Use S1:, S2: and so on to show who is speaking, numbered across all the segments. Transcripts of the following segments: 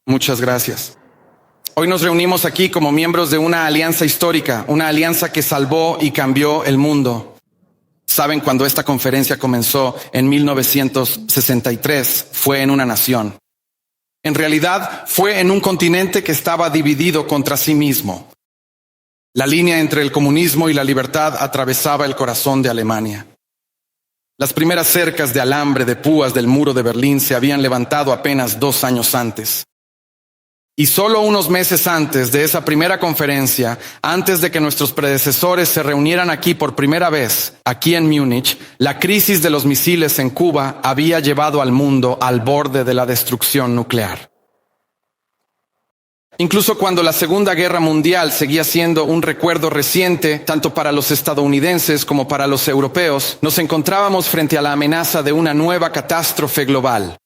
S1: Muchas gracias. Hoy nos reunimos aquí como miembros de una alianza histórica, una alianza que salvó y cambió el mundo. Saben, cuando esta conferencia comenzó en 1963, fue en una nación. En realidad, fue en un continente que estaba dividido contra sí mismo. La línea entre el comunismo y la libertad atravesaba el corazón de Alemania. Las primeras cercas de alambre de púas del muro de Berlín se habían levantado apenas 2 años antes. Y solo unos meses antes de esa primera conferencia, antes de que nuestros predecesores se reunieran aquí por primera vez, aquí en Múnich, la crisis de los misiles en Cuba había llevado al mundo al borde de la destrucción nuclear. Incluso cuando la Segunda Guerra Mundial seguía siendo un recuerdo reciente, tanto para los estadounidenses como para los europeos, nos encontrábamos frente a la amenaza de una nueva catástrofe global.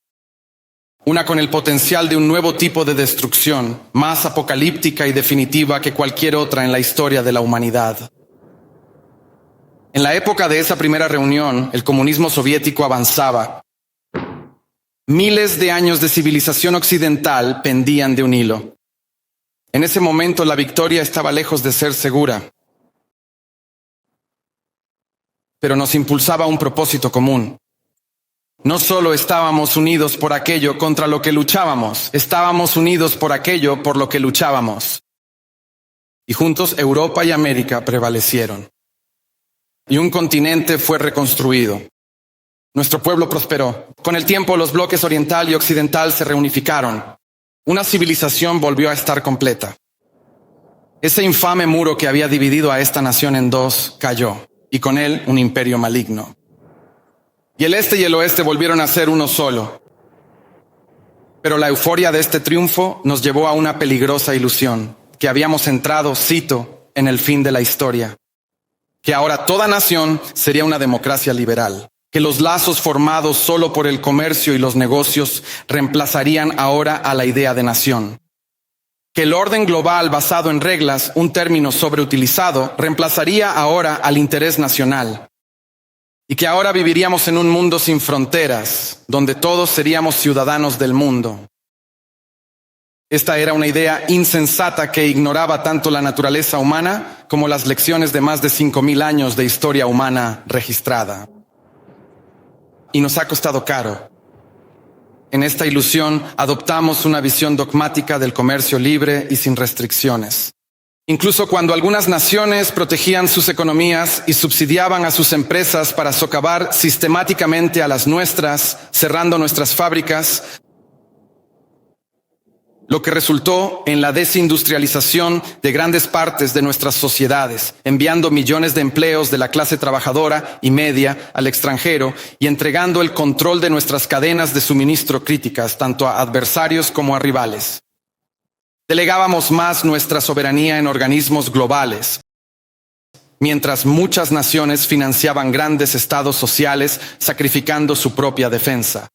S1: Una con el potencial de un nuevo tipo de destrucción, más apocalíptica y definitiva que cualquier otra en la historia de la humanidad. En la época de esa primera reunión, el comunismo soviético avanzaba. Miles de años de civilización occidental pendían de un hilo. En ese momento la victoria estaba lejos de ser segura. Pero nos impulsaba un propósito común. No solo estábamos unidos por aquello contra lo que luchábamos, estábamos unidos por aquello por lo que luchábamos. Y juntos Europa y América prevalecieron. Y un continente fue reconstruido. Nuestro pueblo prosperó. Con el tiempo los bloques oriental y occidental se reunificaron. Una civilización volvió a estar completa. Ese infame muro que había dividido a esta nación en dos cayó, y con él un imperio maligno. Y el este y el oeste volvieron a ser uno solo. Pero la euforia de este triunfo nos llevó a una peligrosa ilusión, que habíamos entrado, cito, en el fin de la historia. Que ahora toda nación sería una democracia liberal. Que los lazos formados solo por el comercio y los negocios reemplazarían ahora a la idea de nación. Que el orden global basado en reglas, un término sobreutilizado, reemplazaría ahora al interés nacional. Y que ahora viviríamos en un mundo sin fronteras, donde todos seríamos ciudadanos del mundo. Esta era una idea insensata que ignoraba tanto la naturaleza humana como las lecciones de más de 5,000 años de historia humana registrada. Y nos ha costado caro. En esta ilusión adoptamos una visión dogmática del comercio libre y sin restricciones. Incluso cuando algunas naciones protegían sus economías y subsidiaban a sus empresas para socavar sistemáticamente a las nuestras, cerrando nuestras fábricas, lo que resultó en la desindustrialización de grandes partes de nuestras sociedades, enviando millones de empleos de la clase trabajadora y media al extranjero y entregando el control de nuestras cadenas de suministro críticas, tanto a adversarios como a rivales. Delegábamos más nuestra soberanía en organismos globales, mientras muchas naciones financiaban grandes estados sociales sacrificando su propia defensa.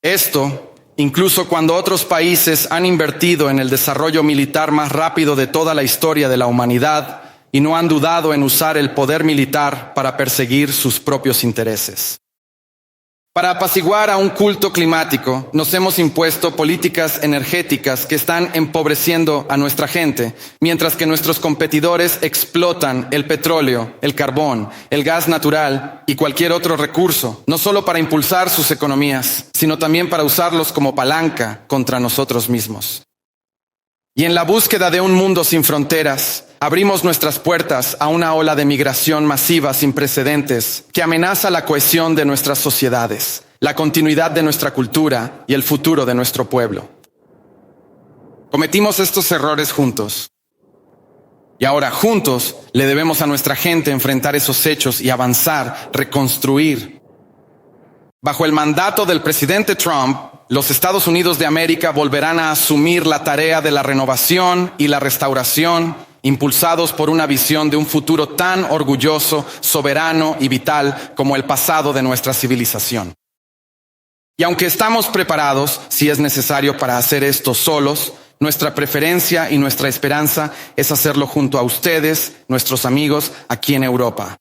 S1: Esto, incluso cuando otros países han invertido en el desarrollo militar más rápido de toda la historia de la humanidad y no han dudado en usar el poder militar para perseguir sus propios intereses. Para apaciguar a un culto climático, nos hemos impuesto políticas energéticas que están empobreciendo a nuestra gente, mientras que nuestros competidores explotan el petróleo, el carbón, el gas natural y cualquier otro recurso, no solo para impulsar sus economías, sino también para usarlos como palanca contra nosotros mismos. Y en la búsqueda de un mundo sin fronteras, abrimos nuestras puertas a una ola de migración masiva sin precedentes que amenaza la cohesión de nuestras sociedades, la continuidad de nuestra cultura y el futuro de nuestro pueblo. Cometimos estos errores juntos. Y ahora juntos le debemos a nuestra gente enfrentar esos hechos y avanzar, reconstruir. Bajo el mandato del presidente Trump, los Estados Unidos de América volverán a asumir la tarea de la renovación y la restauración, impulsados por una visión de un futuro tan orgulloso, soberano y vital como el pasado de nuestra civilización. Y aunque estamos preparados, si es necesario, para hacer esto solos, nuestra preferencia y nuestra esperanza es hacerlo junto a ustedes, nuestros amigos, aquí en Europa.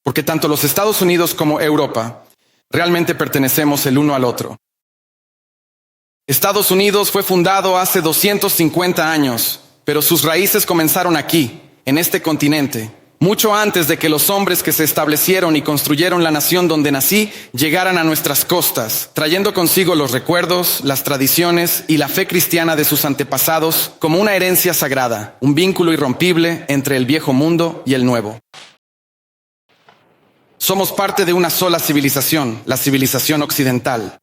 S1: Porque tanto los Estados Unidos como Europa realmente pertenecemos el uno al otro. Estados Unidos fue fundado hace 250 años, pero sus raíces comenzaron aquí, en este continente, mucho antes de que los hombres que se establecieron y construyeron la nación donde nací llegaran a nuestras costas, trayendo consigo los recuerdos, las tradiciones y la fe cristiana de sus antepasados como una herencia sagrada, un vínculo irrompible entre el viejo mundo y el nuevo. Somos parte de una sola civilización, la civilización occidental.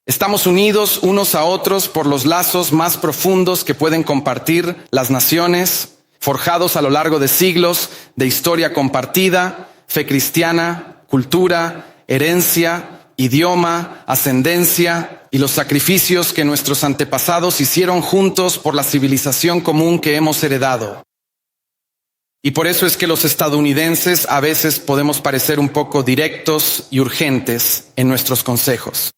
S1: Estamos unidos unos a otros por los lazos más profundos que pueden compartir las naciones, forjados a lo largo de siglos de historia compartida, fe cristiana, cultura, herencia, idioma, ascendencia y los sacrificios que nuestros antepasados hicieron juntos por la civilización común que hemos heredado. Y por eso es que los estadounidenses a veces podemos parecer un poco directos y urgentes en nuestros consejos.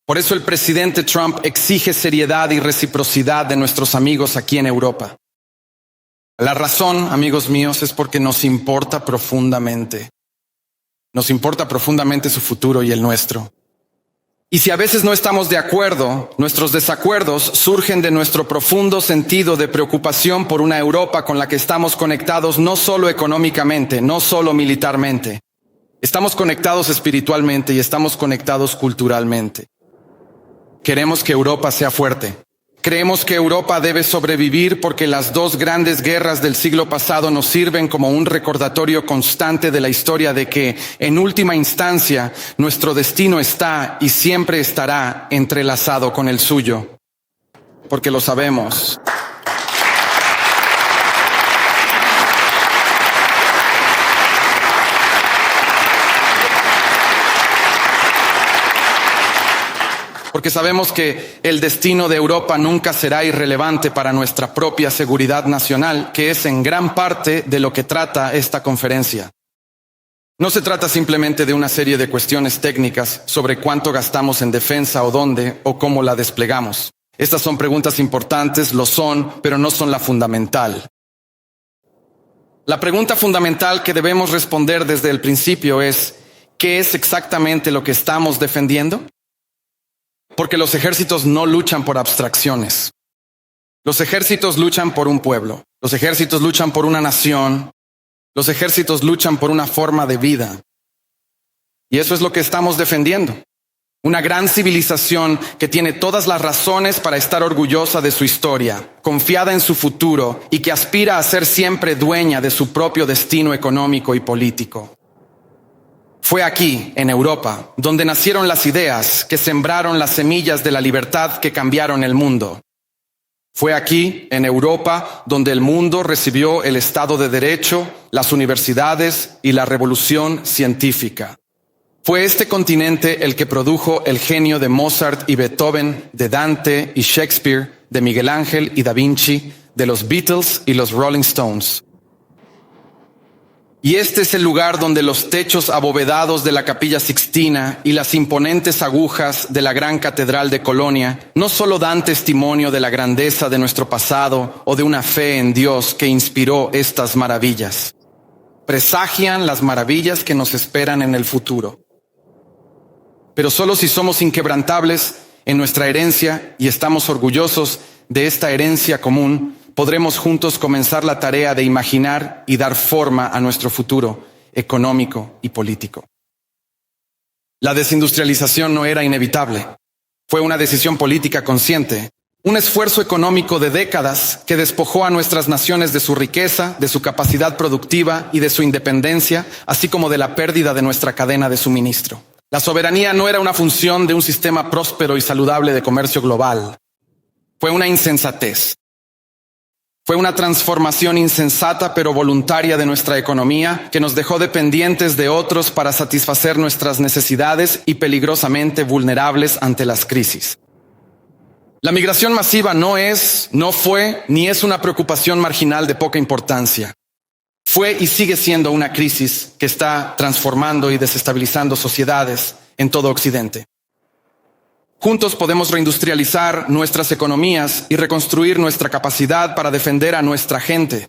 S1: Por eso el presidente Trump exige seriedad y reciprocidad de nuestros amigos aquí en Europa. La razón, amigos míos, es porque nos importa profundamente. Nos importa profundamente su futuro y el nuestro. Y si a veces no estamos de acuerdo, nuestros desacuerdos surgen de nuestro profundo sentido de preocupación por una Europa con la que estamos conectados no solo económicamente, no solo militarmente. Estamos conectados espiritualmente y estamos conectados culturalmente. Queremos que Europa sea fuerte. Creemos que Europa debe sobrevivir porque las dos grandes guerras del siglo pasado nos sirven como un recordatorio constante de la historia de que, en última instancia, nuestro destino está y siempre estará entrelazado con el suyo. Porque lo sabemos. Porque sabemos que el destino de Europa nunca será irrelevante para nuestra propia seguridad nacional, que es en gran parte de lo que trata esta conferencia. No se trata simplemente de una serie de cuestiones técnicas sobre cuánto gastamos en defensa o dónde o cómo la desplegamos. Estas son preguntas importantes, lo son, pero no son la fundamental. La pregunta fundamental que debemos responder desde el principio es, ¿qué es exactamente lo que estamos defendiendo? Porque los ejércitos no luchan por abstracciones. Los ejércitos luchan por un pueblo. Los ejércitos luchan por una nación. Los ejércitos luchan por una forma de vida. Y eso es lo que estamos defendiendo. Una gran civilización que tiene todas las razones para estar orgullosa de su historia, confiada en su futuro y que aspira a ser siempre dueña de su propio destino económico y político. Fue aquí, en Europa, donde nacieron las ideas que sembraron las semillas de la libertad que cambiaron el mundo. Fue aquí, en Europa, donde el mundo recibió el Estado de Derecho, las universidades y la revolución científica. Fue este continente el que produjo el genio de Mozart y Beethoven, de Dante y Shakespeare, de Miguel Ángel y Da Vinci, de los Beatles y los Rolling Stones. Y este es el lugar donde los techos abovedados de la Capilla Sixtina y las imponentes agujas de la gran catedral de Colonia no solo dan testimonio de la grandeza de nuestro pasado o de una fe en Dios que inspiró estas maravillas. Presagian las maravillas que nos esperan en el futuro. Pero solo si somos inquebrantables en nuestra herencia y estamos orgullosos de esta herencia común, podremos juntos comenzar la tarea de imaginar y dar forma a nuestro futuro económico y político. La desindustrialización no era inevitable. Fue una decisión política consciente, un esfuerzo económico de décadas que despojó a nuestras naciones de su riqueza, de su capacidad productiva y de su independencia, así como de la pérdida de nuestra cadena de suministro. La soberanía no era una función de un sistema próspero y saludable de comercio global. Fue una insensatez. Fue una transformación insensata pero voluntaria de nuestra economía que nos dejó dependientes de otros para satisfacer nuestras necesidades y peligrosamente vulnerables ante las crisis. La migración masiva no fue ni es una preocupación marginal de poca importancia. Fue y sigue siendo una crisis que está transformando y desestabilizando sociedades en todo Occidente. Juntos podemos reindustrializar nuestras economías y reconstruir nuestra capacidad para defender a nuestra gente.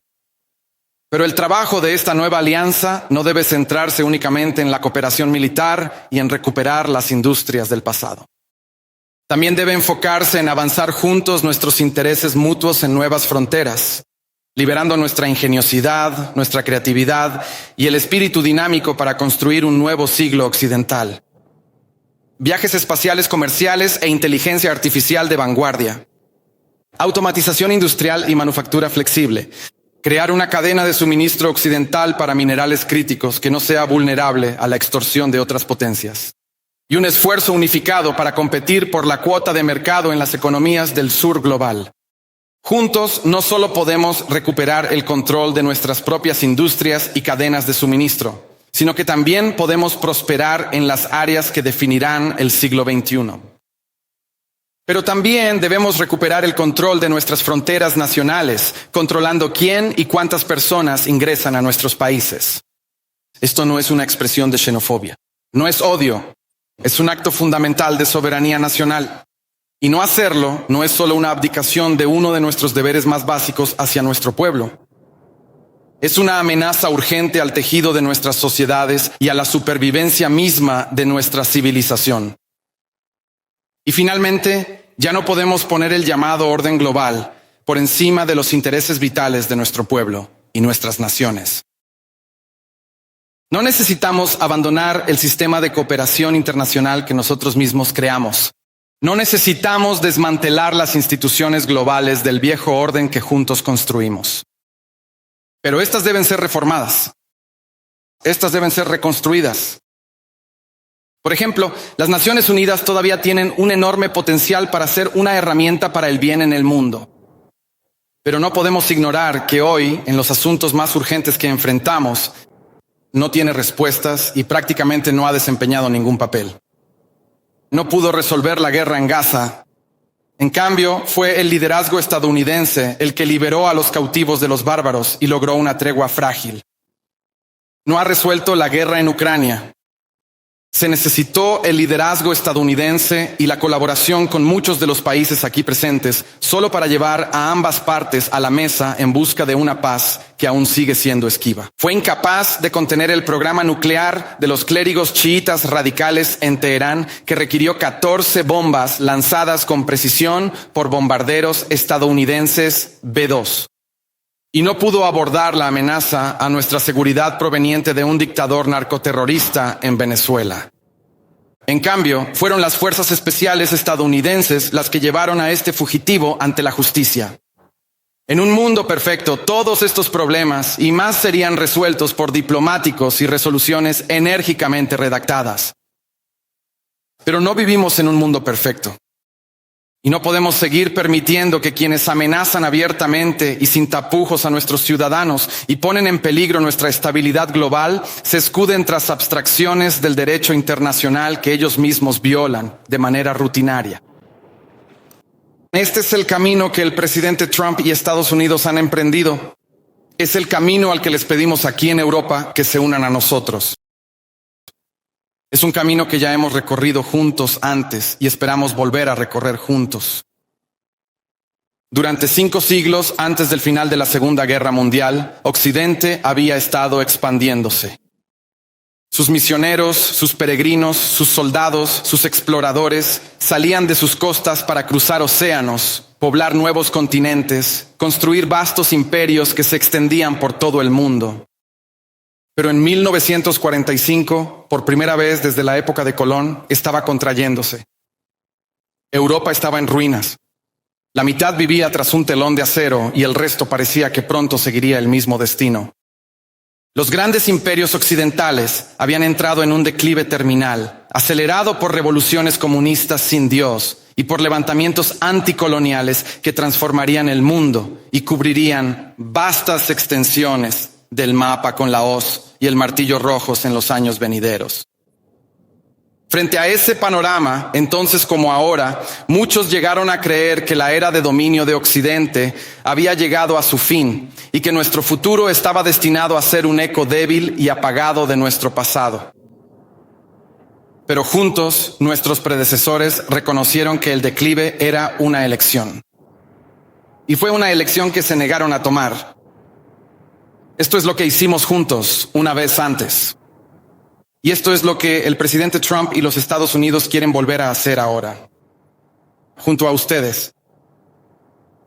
S1: Pero el trabajo de esta nueva alianza no debe centrarse únicamente en la cooperación militar y en recuperar las industrias del pasado. También debe enfocarse en avanzar juntos nuestros intereses mutuos en nuevas fronteras, liberando nuestra ingeniosidad, nuestra creatividad y el espíritu dinámico para construir un nuevo siglo occidental. Viajes espaciales comerciales e inteligencia artificial de vanguardia. Automatización industrial y manufactura flexible. Crear una cadena de suministro occidental para minerales críticos que no sea vulnerable a la extorsión de otras potencias. Y un esfuerzo unificado para competir por la cuota de mercado en las economías del sur global. Juntos no solo podemos recuperar el control de nuestras propias industrias y cadenas de suministro, sino que también podemos prosperar en las áreas que definirán el siglo XXI. Pero también debemos recuperar el control de nuestras fronteras nacionales, controlando quién y cuántas personas ingresan a nuestros países. Esto no es una expresión de xenofobia, no es odio, es un acto fundamental de soberanía nacional. Y no hacerlo no es solo una abdicación de uno de nuestros deberes más básicos hacia nuestro pueblo. Es una amenaza urgente al tejido de nuestras sociedades y a la supervivencia misma de nuestra civilización. Y finalmente, ya no podemos poner el llamado orden global por encima de los intereses vitales de nuestro pueblo y nuestras naciones. No necesitamos abandonar el sistema de cooperación internacional que nosotros mismos creamos. No necesitamos desmantelar las instituciones globales del viejo orden que juntos construimos. Pero estas deben ser reformadas. Estas deben ser reconstruidas. Por ejemplo, las Naciones Unidas todavía tienen un enorme potencial para ser una herramienta para el bien en el mundo. Pero no podemos ignorar que hoy, en los asuntos más urgentes que enfrentamos, no tiene respuestas y prácticamente no ha desempeñado ningún papel. No pudo resolver la guerra en Gaza. En cambio, fue el liderazgo estadounidense el que liberó a los cautivos de los bárbaros y logró una tregua frágil. No ha resuelto la guerra en Ucrania. Se necesitó el liderazgo estadounidense y la colaboración con muchos de los países aquí presentes solo para llevar a ambas partes a la mesa en busca de una paz que aún sigue siendo esquiva. Fue incapaz de contener el programa nuclear de los clérigos chiitas radicales en Teherán, que requirió 14 bombas lanzadas con precisión por bombarderos estadounidenses B-2. Y no pudo abordar la amenaza a nuestra seguridad proveniente de un dictador narcoterrorista en Venezuela. En cambio, fueron las fuerzas especiales estadounidenses las que llevaron a este fugitivo ante la justicia. En un mundo perfecto, todos estos problemas y más serían resueltos por diplomáticos y resoluciones enérgicamente redactadas. Pero no vivimos en un mundo perfecto. Y no podemos seguir permitiendo que quienes amenazan abiertamente y sin tapujos a nuestros ciudadanos y ponen en peligro nuestra estabilidad global se escuden tras abstracciones del derecho internacional que ellos mismos violan de manera rutinaria. Este es el camino que el presidente Trump y Estados Unidos han emprendido. Es el camino al que les pedimos aquí en Europa que se unan a nosotros. Es un camino que ya hemos recorrido juntos antes y esperamos volver a recorrer juntos. Durante 5 siglos antes del final de la Segunda Guerra Mundial, Occidente había estado expandiéndose. Sus misioneros, sus peregrinos, sus soldados, sus exploradores salían de sus costas para cruzar océanos, poblar nuevos continentes, construir vastos imperios que se extendían por todo el mundo. Pero en 1945, por primera vez desde la época de Colón, estaba contrayéndose. Europa estaba en ruinas. La mitad vivía tras un telón de acero y el resto parecía que pronto seguiría el mismo destino. Los grandes imperios occidentales habían entrado en un declive terminal, acelerado por revoluciones comunistas sin Dios y por levantamientos anticoloniales que transformarían el mundo y cubrirían vastas extensiones del mapa con la hoz y el martillo rojos en los años venideros. Frente a ese panorama, entonces como ahora, muchos llegaron a creer que la era de dominio de Occidente había llegado a su fin y que nuestro futuro estaba destinado a ser un eco débil y apagado de nuestro pasado. Pero juntos, nuestros predecesores reconocieron que el declive era una elección. Y fue una elección que se negaron a tomar. Esto es lo que hicimos juntos una vez antes. Y esto es lo que el presidente Trump y los Estados Unidos quieren volver a hacer ahora. junto a ustedes.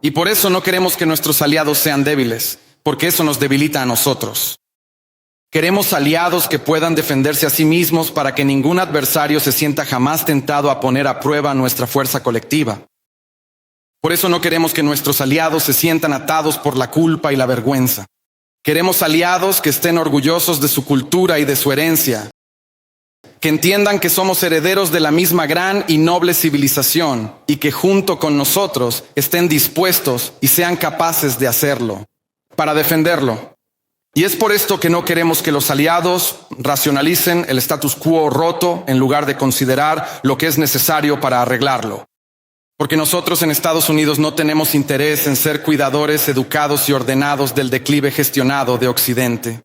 S1: Y por eso no queremos que nuestros aliados sean débiles, porque eso nos debilita a nosotros. Queremos aliados que puedan defenderse a sí mismos para que ningún adversario se sienta jamás tentado a poner a prueba nuestra fuerza colectiva. Por eso no queremos que nuestros aliados se sientan atados por la culpa y la vergüenza. Queremos aliados que estén orgullosos de su cultura y de su herencia, que entiendan que somos herederos de la misma gran y noble civilización y que junto con nosotros estén dispuestos y sean capaces de hacerlo, para defenderlo. Y es por esto que no queremos que los aliados racionalicen el status quo roto en lugar de considerar lo que es necesario para arreglarlo. Porque nosotros en Estados Unidos no tenemos interés en ser cuidadores educados y ordenados del declive gestionado de Occidente.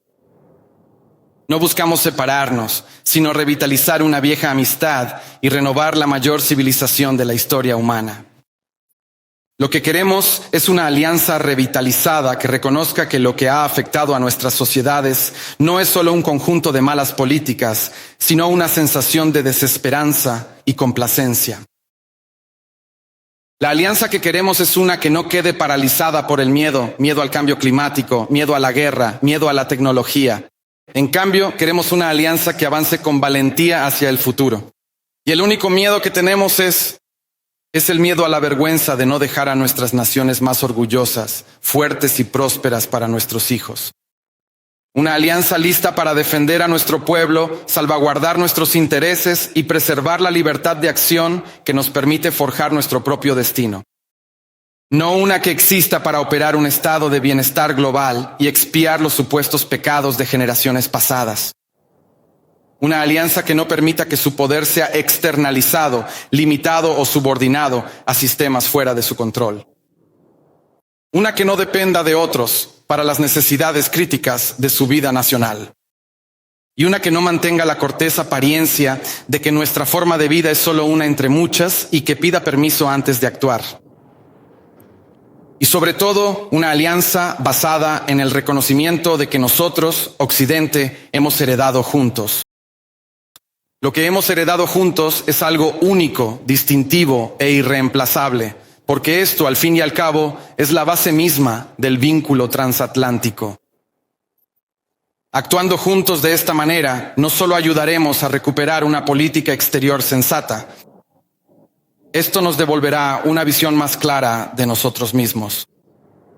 S1: No buscamos separarnos, sino revitalizar una vieja amistad y renovar la mayor civilización de la historia humana. Lo que queremos es una alianza revitalizada que reconozca que lo que ha afectado a nuestras sociedades no es solo un conjunto de malas políticas, sino una sensación de desesperanza y complacencia. La alianza que queremos es una que no quede paralizada por el miedo al cambio climático, miedo a la guerra, miedo a la tecnología. En cambio, queremos una alianza que avance con valentía hacia el futuro. Y el único miedo que tenemos es el miedo a la vergüenza de no dejar a nuestras naciones más orgullosas, fuertes y prósperas para nuestros hijos. Una alianza lista para defender a nuestro pueblo, salvaguardar nuestros intereses y preservar la libertad de acción que nos permite forjar nuestro propio destino. No una que exista para operar un estado de bienestar global y expiar los supuestos pecados de generaciones pasadas. Una alianza que no permita que su poder sea externalizado, limitado o subordinado a sistemas fuera de su control. Una que no dependa de otros para las necesidades críticas de su vida nacional. Y una que no mantenga la cortés apariencia de que nuestra forma de vida es solo una entre muchas y que pida permiso antes de actuar. Y sobre todo, una alianza basada en el reconocimiento de que nosotros, Occidente, hemos heredado juntos. Lo que hemos heredado juntos es algo único, distintivo e irreemplazable, porque esto, al fin y al cabo, es la base misma del vínculo transatlántico. Actuando juntos de esta manera, no solo ayudaremos a recuperar una política exterior sensata, esto nos devolverá una visión más clara de nosotros mismos.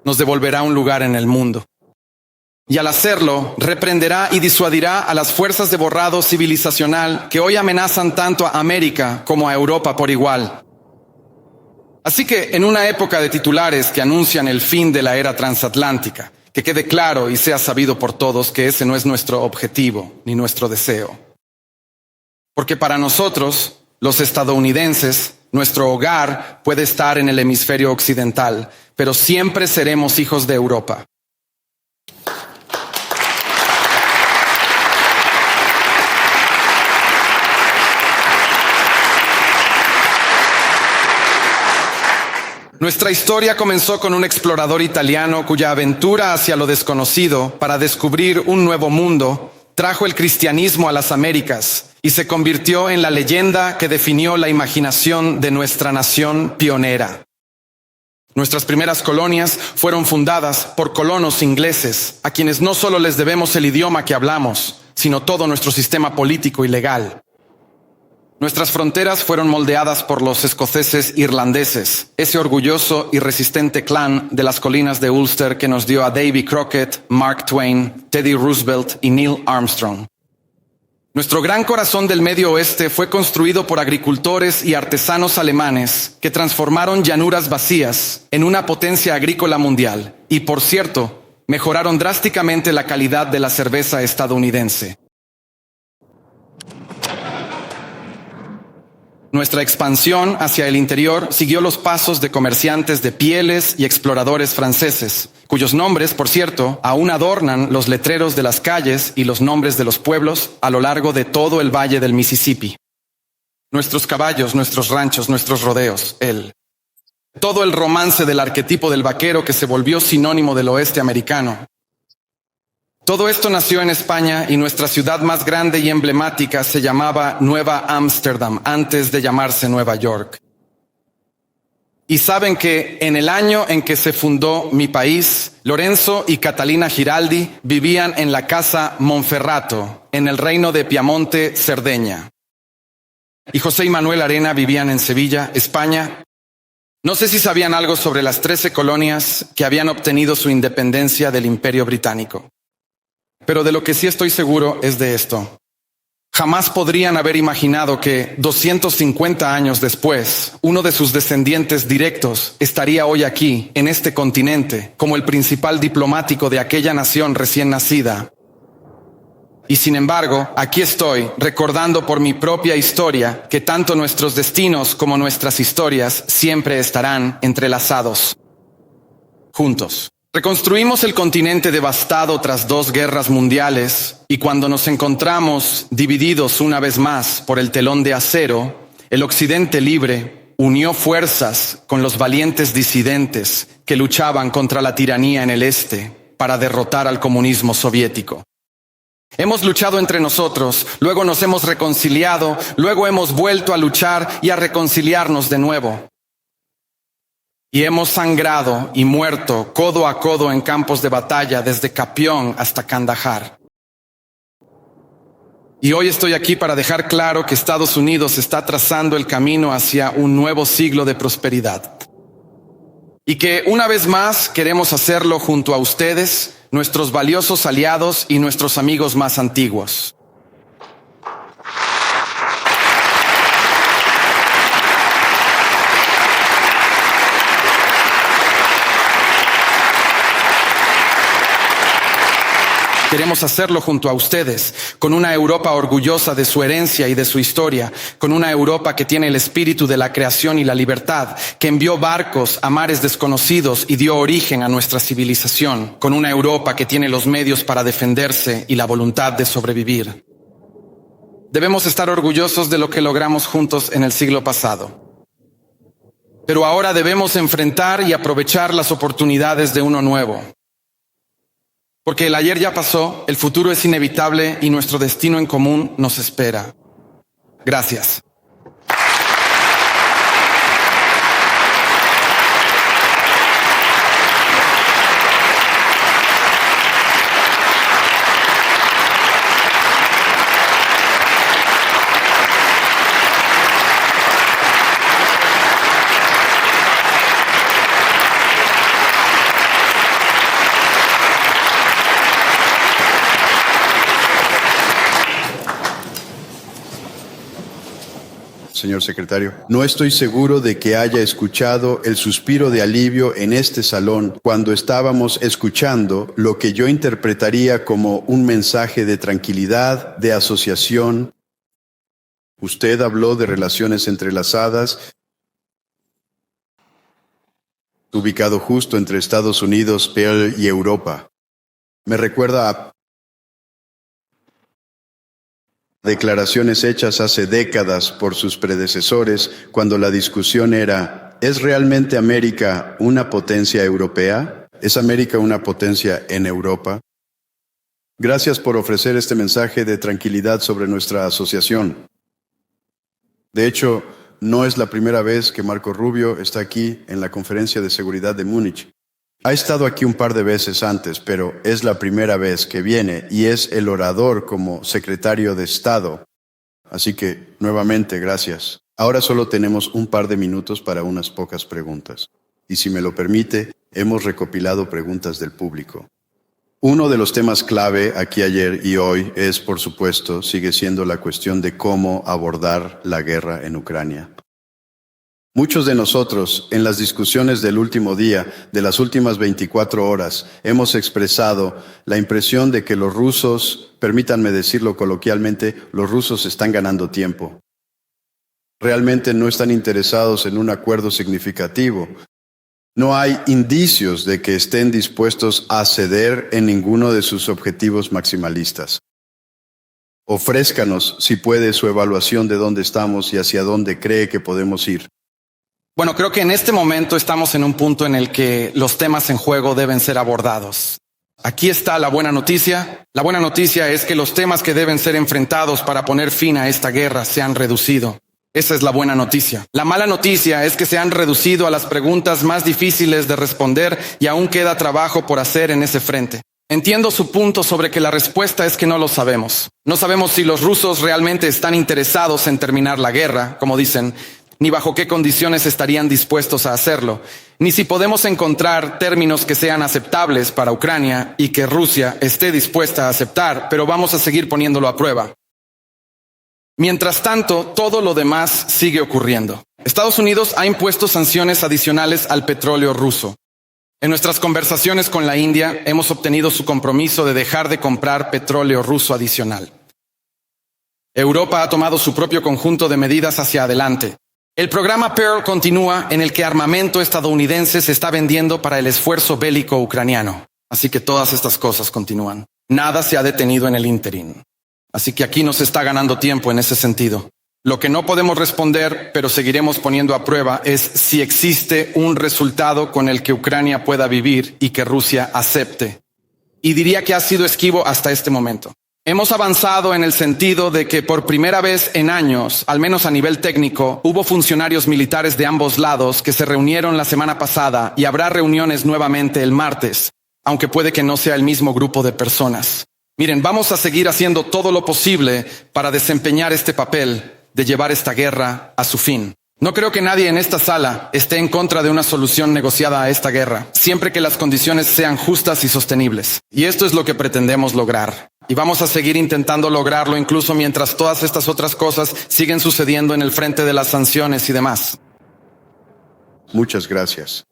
S1: Nos devolverá un lugar en el mundo. Y al hacerlo, reprenderá y disuadirá a las fuerzas de borrado civilizacional que hoy amenazan tanto a América como a Europa por igual. Así que, en una época de titulares que anuncian el fin de la era transatlántica, que quede claro y sea sabido por todos que ese no es nuestro objetivo ni nuestro deseo. Porque para nosotros, los estadounidenses, nuestro hogar puede estar en el hemisferio occidental, pero siempre seremos hijos de Europa. Nuestra historia comenzó con un explorador italiano cuya aventura hacia lo desconocido para descubrir un nuevo mundo trajo el cristianismo a las Américas y se convirtió en la leyenda que definió la imaginación de nuestra nación pionera. Nuestras primeras colonias fueron fundadas por colonos ingleses, a quienes no solo les debemos el idioma que hablamos, sino todo nuestro sistema político y legal. Nuestras fronteras fueron moldeadas por los escoceses irlandeses, ese orgulloso y resistente clan de las colinas de Ulster que nos dio a Davy Crockett, Mark Twain, Teddy Roosevelt y Neil Armstrong. Nuestro gran corazón del Medio Oeste fue construido por agricultores y artesanos alemanes que transformaron llanuras vacías en una potencia agrícola mundial y, por cierto, mejoraron drásticamente la calidad de la cerveza estadounidense. Nuestra expansión hacia el interior siguió los pasos de comerciantes de pieles y exploradores franceses, cuyos nombres, por cierto, aún adornan los letreros de las calles y los nombres de los pueblos a lo largo de todo el valle del Mississippi. Nuestros caballos, nuestros ranchos, nuestros rodeos, todo el romance del arquetipo del vaquero que se volvió sinónimo del oeste americano. Todo esto nació en España y nuestra ciudad más grande y emblemática se llamaba Nueva Ámsterdam antes de llamarse Nueva York. Y saben que en el año en que se fundó mi país, Lorenzo y Catalina Giraldi vivían en la casa Monferrato, en el reino de Piamonte, Cerdeña. Y José y Manuel Arena vivían en Sevilla, España. No sé si sabían algo sobre las 13 colonias que habían obtenido su independencia del Imperio Británico. Pero de lo que sí estoy seguro es de esto. Jamás podrían haber imaginado que 250 años después, uno de sus descendientes directos estaría hoy aquí, en este continente, como el principal diplomático de aquella nación recién nacida. Y sin embargo, aquí estoy, recordando por mi propia historia que tanto nuestros destinos como nuestras historias siempre estarán entrelazados, juntos. Reconstruimos el continente devastado tras 2 guerras mundiales, y cuando nos encontramos divididos una vez más por el telón de acero, el Occidente libre unió fuerzas con los valientes disidentes que luchaban contra la tiranía en el este para derrotar al comunismo soviético. Hemos luchado entre nosotros, luego nos hemos reconciliado, luego hemos vuelto a luchar y a reconciliarnos de nuevo. Y hemos sangrado y muerto codo a codo en campos de batalla desde Capión hasta Kandahar. Y hoy estoy aquí para dejar claro que Estados Unidos está trazando el camino hacia un nuevo siglo de prosperidad. Y que una vez más queremos hacerlo junto a ustedes, nuestros valiosos aliados y nuestros amigos más antiguos. Queremos hacerlo junto a ustedes, con una Europa orgullosa de su herencia y de su historia, con una Europa que tiene el espíritu de la creación y la libertad, que envió barcos a mares desconocidos y dio origen a nuestra civilización, con una Europa que tiene los medios para defenderse y la voluntad de sobrevivir. Debemos estar orgullosos de lo que logramos juntos en el siglo pasado. Pero ahora debemos enfrentar y aprovechar las oportunidades de uno nuevo. Porque el ayer ya pasó, el futuro es inevitable y nuestro destino en común nos espera. Gracias.
S2: Señor secretario, no estoy seguro de que haya escuchado el suspiro de alivio en este salón cuando estábamos escuchando lo que yo interpretaría como un mensaje de tranquilidad, de asociación. Usted habló de relaciones entrelazadas, ubicado justo entre Estados Unidos, Pearl y Europa. Me recuerda a declaraciones hechas hace décadas por sus predecesores cuando la discusión era: ¿es realmente América una potencia europea? ¿Es América una potencia en Europa? Gracias por ofrecer este mensaje de tranquilidad sobre nuestra asociación. De hecho, no es la primera vez que Marco Rubio está aquí en la Conferencia de Seguridad de Múnich. Ha estado aquí un par de veces antes, pero es la primera vez que viene y es el orador como secretario de Estado. Así que, nuevamente, gracias. Ahora solo tenemos un par de minutos para unas pocas preguntas. Y si me lo permite, hemos recopilado preguntas del público. Uno de los temas clave aquí ayer y hoy es, por supuesto, sigue siendo la cuestión de cómo abordar la guerra en Ucrania. Muchos de nosotros, en las discusiones del último día, de las últimas 24 horas, hemos expresado la impresión de que los rusos, permítanme decirlo coloquialmente, los rusos están ganando tiempo. Realmente no están interesados en un acuerdo significativo. No hay indicios de que estén dispuestos a ceder en ninguno de sus objetivos maximalistas. Ofrézcanos, si puede, su evaluación de dónde estamos y hacia dónde cree que podemos ir.
S1: Bueno, creo que en este momento estamos en un punto en el que los temas en juego deben ser abordados. Aquí está la buena noticia. La buena noticia es que los temas que deben ser enfrentados para poner fin a esta guerra se han reducido. Esa es la buena noticia. La mala noticia es que se han reducido a las preguntas más difíciles de responder y aún queda trabajo por hacer en ese frente. Entiendo su punto sobre que la respuesta es que no lo sabemos. No sabemos si los rusos realmente están interesados en terminar la guerra, como dicen, ni bajo qué condiciones estarían dispuestos a hacerlo, ni si podemos encontrar términos que sean aceptables para Ucrania y que Rusia esté dispuesta a aceptar, pero vamos a seguir poniéndolo a prueba. Mientras tanto, todo lo demás sigue ocurriendo. Estados Unidos ha impuesto sanciones adicionales al petróleo ruso. En nuestras conversaciones con la India, hemos obtenido su compromiso de dejar de comprar petróleo ruso adicional. Europa ha tomado su propio conjunto de medidas hacia adelante. El programa Pearl continúa, en el que armamento estadounidense se está vendiendo para el esfuerzo bélico ucraniano. Así que todas estas cosas continúan. Nada se ha detenido en el ínterin. Así que aquí nos está ganando tiempo en ese sentido. Lo que no podemos responder, pero seguiremos poniendo a prueba, es si existe un resultado con el que Ucrania pueda vivir y que Rusia acepte. Y diría que ha sido esquivo hasta este momento. Hemos avanzado en el sentido de que por primera vez en años, al menos a nivel técnico, hubo funcionarios militares de ambos lados que se reunieron la semana pasada y habrá reuniones nuevamente el martes, aunque puede que no sea el mismo grupo de personas. Miren, vamos a seguir haciendo todo lo posible para desempeñar este papel de llevar esta guerra a su fin. No creo que nadie en esta sala esté en contra de una solución negociada a esta guerra, siempre que las condiciones sean justas y sostenibles. Y esto es lo que pretendemos lograr. Y vamos a seguir intentando lograrlo incluso mientras todas estas otras cosas siguen sucediendo en el frente de las sanciones y demás.
S2: Muchas gracias.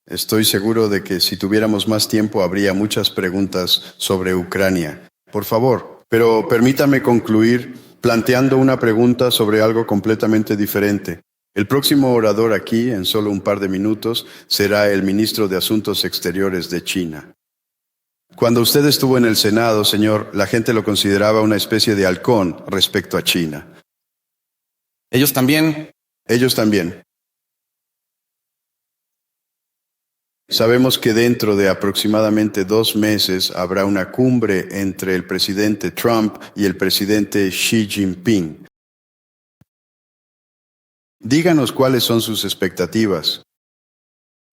S2: Estoy seguro de que si tuviéramos más tiempo habría muchas preguntas sobre Ucrania. Por favor, pero permítame concluir planteando una pregunta sobre algo completamente diferente. El próximo orador aquí, en solo un par de minutos, será el ministro de Asuntos Exteriores de China. Cuando usted estuvo en el Senado, señor, la gente lo consideraba una especie de halcón respecto a China.
S1: Ellos también.
S2: Sabemos que dentro de aproximadamente 2 meses habrá una cumbre entre el presidente Trump y el presidente Xi Jinping. Díganos cuáles son sus expectativas.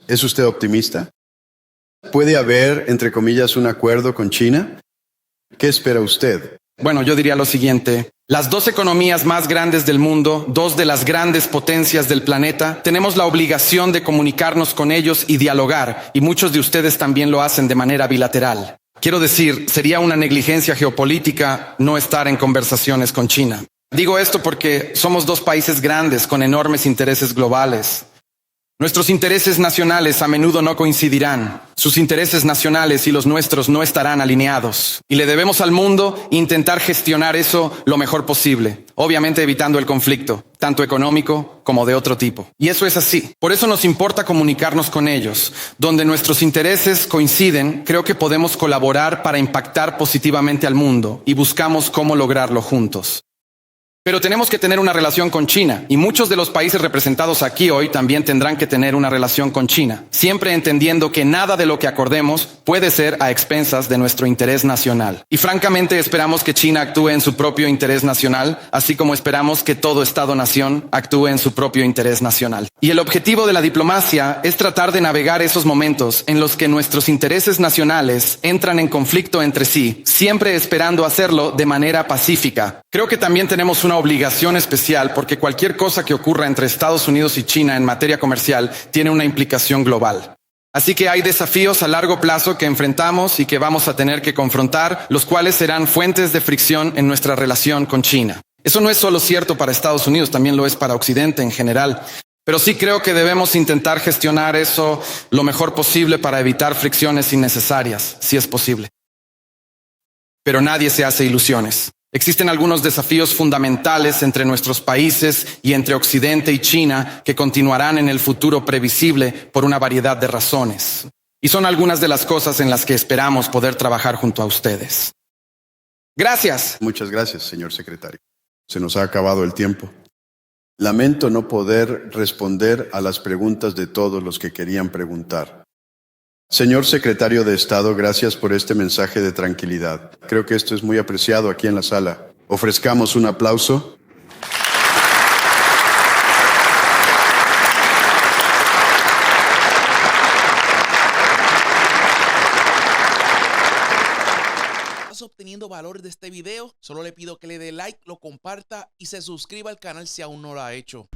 S2: ¿Es usted optimista? ¿Puede haber, entre comillas, un acuerdo con China? ¿Qué espera usted?
S1: Bueno, yo diría lo siguiente. Las 2 economías más grandes del mundo, 2 de las grandes potencias del planeta, tenemos la obligación de comunicarnos con ellos y dialogar, y muchos de ustedes también lo hacen de manera bilateral. Quiero decir, sería una negligencia geopolítica no estar en conversaciones con China. Digo esto porque somos 2 países grandes con enormes intereses globales. Nuestros intereses nacionales a menudo no coincidirán. Sus intereses nacionales y los nuestros no estarán alineados. Y le debemos al mundo intentar gestionar eso lo mejor posible, obviamente evitando el conflicto, tanto económico como de otro tipo. Y eso es así. Por eso nos importa comunicarnos con ellos. Donde nuestros intereses coinciden, creo que podemos colaborar para impactar positivamente al mundo y buscamos cómo lograrlo juntos. Pero tenemos que tener una relación con China, y muchos de los países representados aquí hoy también tendrán que tener una relación con China, siempre entendiendo que nada de lo que acordemos puede ser a expensas de nuestro interés nacional. Y francamente esperamos que China actúe en su propio interés nacional, así como esperamos que todo Estado-nación actúe en su propio interés nacional. Y el objetivo de la diplomacia es tratar de navegar esos momentos en los que nuestros intereses nacionales entran en conflicto entre sí, siempre esperando hacerlo de manera pacífica. Creo que también tenemos una obligación especial porque cualquier cosa que ocurra entre Estados Unidos y China en materia comercial tiene una implicación global. Así que hay desafíos a largo plazo que enfrentamos y que vamos a tener que confrontar, los cuales serán fuentes de fricción en nuestra relación con China. Eso no es solo cierto para Estados Unidos, también lo es para Occidente en general. Pero sí creo que debemos intentar gestionar eso lo mejor posible para evitar fricciones innecesarias, si es posible. Pero nadie se hace ilusiones. Existen algunos desafíos fundamentales entre nuestros países y entre Occidente y China que continuarán en el futuro previsible por una variedad de razones. Y son algunas de las cosas en las que esperamos poder trabajar junto a ustedes. Gracias.
S2: Muchas gracias, señor secretario. Se nos ha acabado el tiempo. Lamento no poder responder a las preguntas de todos los que querían preguntar. Señor secretario de Estado, gracias por este mensaje de tranquilidad. Creo que esto es muy apreciado aquí en la sala. Ofrezcamos un aplauso.
S3: estás obteniendo valor de este video, solo le pido que le dé like, lo comparta y se suscriba al canal si aún no lo ha hecho.